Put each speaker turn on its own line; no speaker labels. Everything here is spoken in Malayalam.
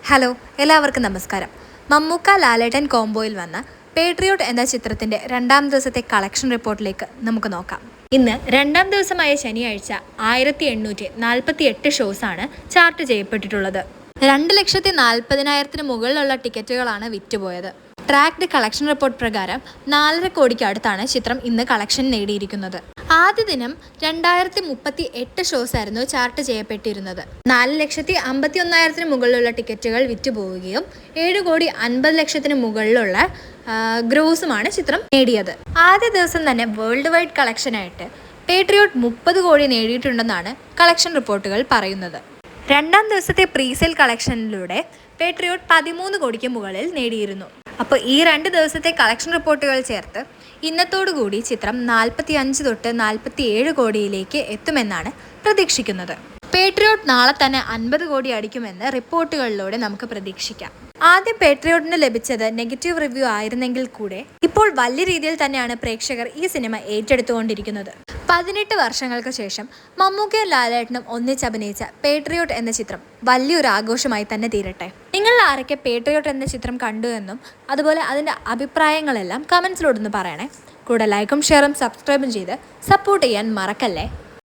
ഹലോ, എല്ലാവർക്കും നമസ്കാരം. മമ്മൂക്ക ലാലേട്ടൻ കോംബോയിൽ വന്ന പേട്രിയോട്ട് എന്ന ചിത്രത്തിന്റെ രണ്ടാം ദിവസത്തെ കളക്ഷൻ റിപ്പോർട്ടിലേക്ക് നമുക്ക് നോക്കാം. ഇന്ന് രണ്ടാം ദിവസമായ ശനിയാഴ്ച 1848 ഷോസാണ് ചാർട്ട് ചെയ്യപ്പെട്ടിട്ടുള്ളത്. 2,40,000 മുകളിലുള്ള ടിക്കറ്റുകളാണ് വിറ്റുപോയത്. ട്രാക്ഡ് കളക്ഷൻ റിപ്പോർട്ട് പ്രകാരം 4.5 കോടിക്ക് അടുത്താണ് ചിത്രം ഇന്ന് കളക്ഷൻ നേടിയിരിക്കുന്നത്. ആദ്യ ദിനം 2038 ഷോസ് ആയിരുന്നു ചാർട്ട് ചെയ്യപ്പെട്ടിരുന്നത്. 4,51,000 മുകളിലുള്ള ടിക്കറ്റുകൾ വിറ്റുപോവുകയും 7,50,00,000 മുകളിലുള്ള ഗ്രോസുമാണ് ചിത്രം നേടിയത്. ആദ്യ ദിവസം തന്നെ വേൾഡ് വൈഡ് കളക്ഷനായിട്ട് പേട്രിയോട്ട് 30 കോടി നേടിയിട്ടുണ്ടെന്നാണ് കളക്ഷൻ റിപ്പോർട്ടുകൾ പറയുന്നത്. രണ്ടാം ദിവസത്തെ പ്രീസെയിൽ കളക്ഷനിലൂടെ പേട്രിയോട്ട് 13 കോടിക്ക് മുകളിൽ നേടിയിരുന്നു. അപ്പോൾ ഈ 2 ദിവസത്തെ കളക്ഷൻ റിപ്പോർട്ടുകൾ ചേർത്ത് ഇന്നത്തോടുകൂടി ചിത്രം 45 തൊട്ട് 47 കോടിയിലേക്ക് എത്തുമെന്നാണ് പ്രതീക്ഷിക്കുന്നത്. പേട്രിയോട്ട് നാളെ തന്നെ 50 കോടി അടിക്കുമെന്ന് റിപ്പോർട്ടുകളിലൂടെ നമുക്ക് പ്രതീക്ഷിക്കാം. ആദ്യം പേട്രിയോട്ടിന് ലഭിച്ചത് നെഗറ്റീവ് റിവ്യൂ ആയിരുന്നെങ്കിൽ കൂടെ ഇപ്പോൾ വലിയ രീതിയിൽ തന്നെയാണ് പ്രേക്ഷകർ ഈ സിനിമ ഏറ്റെടുത്തുകൊണ്ടിരിക്കുന്നത്. 18 വർഷങ്ങൾക്ക് ശേഷം മമ്മൂക്കയും ലാലേട്ടനും ഒന്നിച്ചഭിനയിച്ച പേട്രിയോട്ട് എന്ന ചിത്രം വലിയൊരു ആഘോഷമായി തന്നെ തീരട്ടെ. നിങ്ങൾ ആരൊക്കെ പേട്രിയോട്ട് എന്ന ചിത്രം കണ്ടു എന്നും അതുപോലെ അതിൻ്റെ അഭിപ്രായങ്ങളെല്ലാം കമൻസിലൂടെ ഒന്ന് പറയണേ. കൂടെ ലൈക്കും ഷെയറും സബ്സ്ക്രൈബും ചെയ്ത് സപ്പോർട്ട് ചെയ്യാൻ മറക്കല്ലേ.